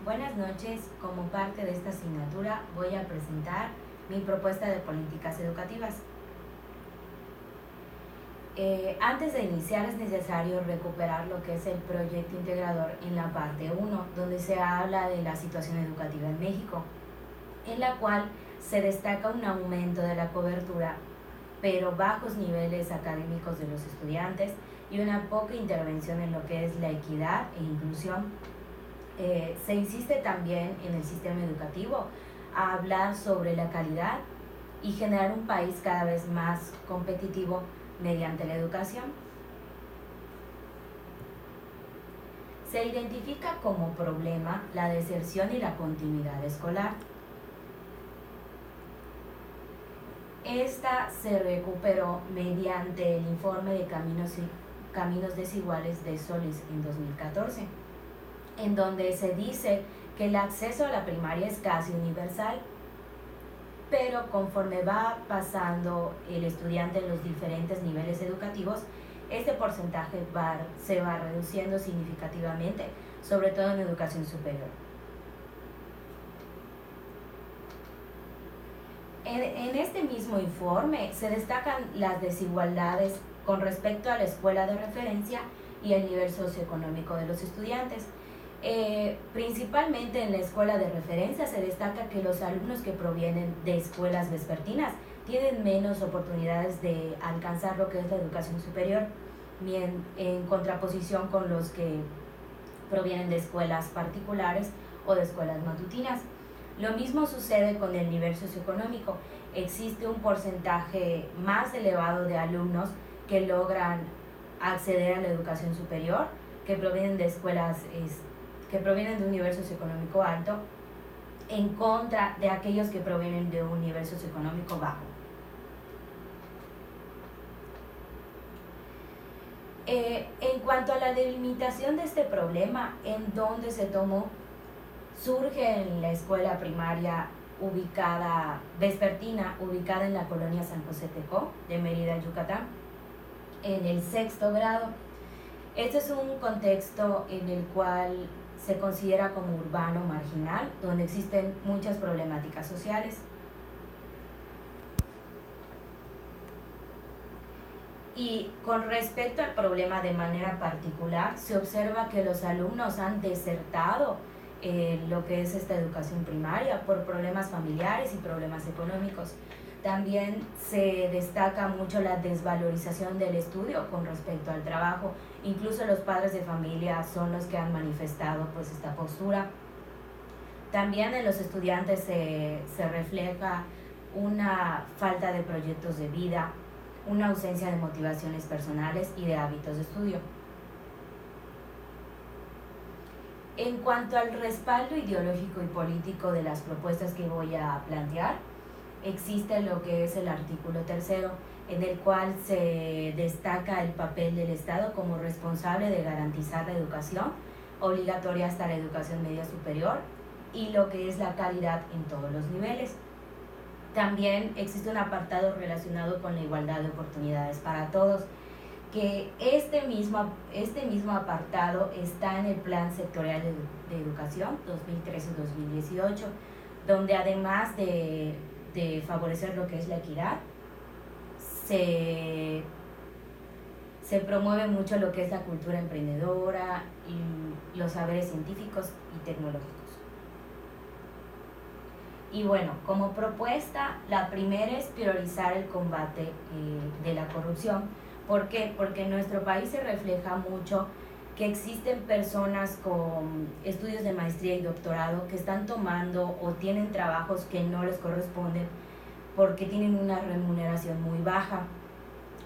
Buenas noches. Como parte de esta asignatura voy a presentar mi propuesta de políticas educativas. Antes de iniciar es necesario recuperar lo que es el proyecto integrador en la parte 1, donde se habla de la situación educativa en México, en la cual se destaca un aumento de la cobertura, pero bajos niveles académicos de los estudiantes y una poca intervención en lo que es la equidad e inclusión. Se insiste también en el sistema educativo a hablar sobre la calidad y generar un país cada vez más competitivo mediante la educación. Se identifica como problema la deserción y la continuidad escolar. Esta se recuperó mediante el informe de Caminos Desiguales de Solís en 2014, en donde se dice que el acceso a la primaria es casi universal, pero conforme va pasando el estudiante en los diferentes niveles educativos, este porcentaje se va reduciendo significativamente, sobre todo en educación superior. En este mismo informe se destacan las desigualdades con respecto a la escuela de referencia y el nivel socioeconómico de los estudiantes. Principalmente en la escuela de referencia se destaca que los alumnos que provienen de escuelas vespertinas tienen menos oportunidades de alcanzar lo que es la educación superior, en contraposición con los que provienen de escuelas particulares o de escuelas matutinas. Lo mismo sucede con el nivel socioeconómico. Existe un porcentaje más elevado de alumnos que logran acceder a la educación superior, que provienen de escuelas que provienen de un nivel socioeconómico alto, en contra de aquellos que provienen de un nivel socioeconómico bajo. En cuanto a la delimitación de este problema, en donde se tomó, surge en la escuela primaria vespertina, ubicada en la colonia San José Tecó de Mérida, Yucatán, en el 6º grado. Este es un contexto en el cual se considera como urbano marginal, donde existen muchas problemáticas sociales. Y con respecto al problema de manera particular, se observa que los alumnos han desertado lo que es esta educación primaria por problemas familiares y problemas económicos. También se destaca mucho la desvalorización del estudio con respecto al trabajo. Incluso los padres de familia son los que han manifestado pues esta postura. También en los estudiantes se refleja una falta de proyectos de vida, una ausencia de motivaciones personales y de hábitos de estudio. En cuanto al respaldo ideológico y político de las propuestas que voy a plantear, existe lo que es el artículo 3º, en el cual se destaca el papel del Estado como responsable de garantizar la educación obligatoria hasta la educación media superior y lo que es la calidad en todos los niveles. También existe un apartado relacionado con la igualdad de oportunidades para todos, que este mismo apartado está en el Plan Sectorial de Educación 2013-2018, donde además de favorecer lo que es la equidad, se promueve mucho lo que es la cultura emprendedora y los saberes científicos y tecnológicos. Y bueno, como propuesta, la primera es priorizar el combate de la corrupción. ¿Por qué? Porque en nuestro país se refleja mucho que existen personas con estudios de maestría y doctorado que están tomando o tienen trabajos que no les corresponden porque tienen una remuneración muy baja.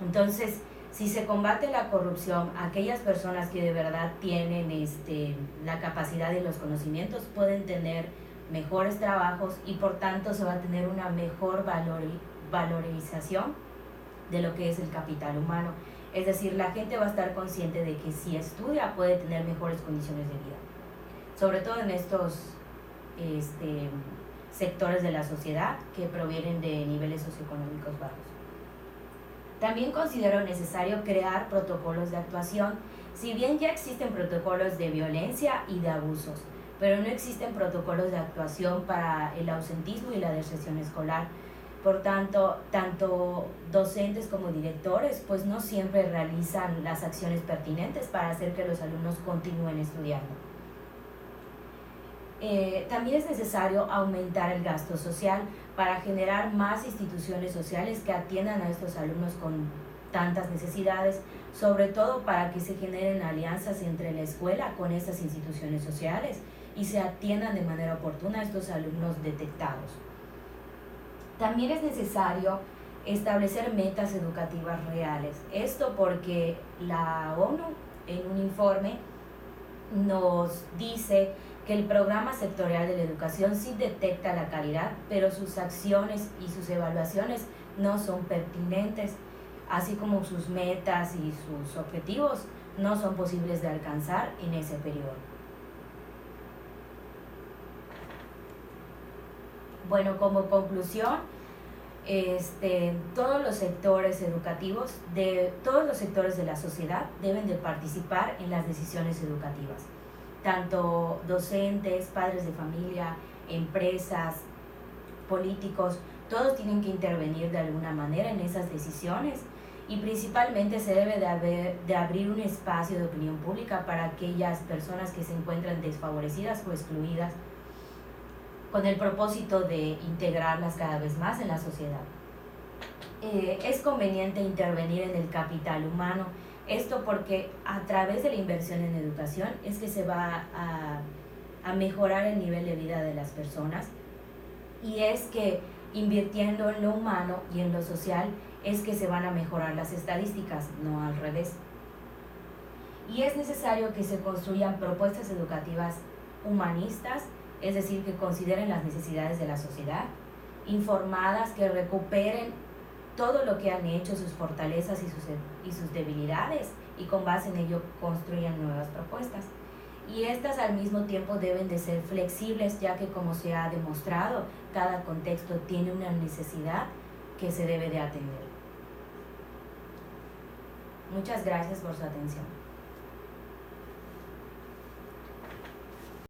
Entonces, si se combate la corrupción, aquellas personas que de verdad tienen la capacidad y los conocimientos pueden tener mejores trabajos y por tanto se va a tener una mejor valorización de lo que es el capital humano. Es decir, la gente va a estar consciente de que si estudia puede tener mejores condiciones de vida, sobre todo en estos sectores de la sociedad que provienen de niveles socioeconómicos bajos. También considero necesario crear protocolos de actuación, si bien ya existen protocolos de violencia y de abusos, pero no existen protocolos de actuación para el ausentismo y la deserción escolar. Por tanto, tanto docentes como directores pues no siempre realizan las acciones pertinentes para hacer que los alumnos continúen estudiando. También es necesario aumentar el gasto social para generar más instituciones sociales que atiendan a estos alumnos con tantas necesidades, sobre todo para que se generen alianzas entre la escuela con estas instituciones sociales y se atiendan de manera oportuna a estos alumnos detectados. También es necesario establecer metas educativas reales. Esto porque la ONU en un informe nos dice que el programa sectorial de la educación sí detecta la calidad, pero sus acciones y sus evaluaciones no son pertinentes, así como sus metas y sus objetivos no son posibles de alcanzar en ese periodo. Bueno, como conclusión, todos los sectores educativos, todos los sectores de la sociedad deben de participar en las decisiones educativas. Tanto docentes, padres de familia, empresas, políticos, todos tienen que intervenir de alguna manera en esas decisiones y principalmente se debe de abrir un espacio de opinión pública para aquellas personas que se encuentran desfavorecidas o excluidas, con el propósito de integrarlas cada vez más en la sociedad. Es conveniente intervenir en el capital humano, esto porque a través de la inversión en educación es que se va a mejorar el nivel de vida de las personas, y es que invirtiendo en lo humano y en lo social es que se van a mejorar las estadísticas, no al revés. Y es necesario que se construyan propuestas educativas humanistas, es decir, que consideren las necesidades de la sociedad, informadas, que recuperen todo lo que han hecho, sus fortalezas y sus debilidades, y con base en ello construyan nuevas propuestas. Y estas al mismo tiempo deben de ser flexibles, ya que, como se ha demostrado, cada contexto tiene una necesidad que se debe de atender. Muchas gracias por su atención.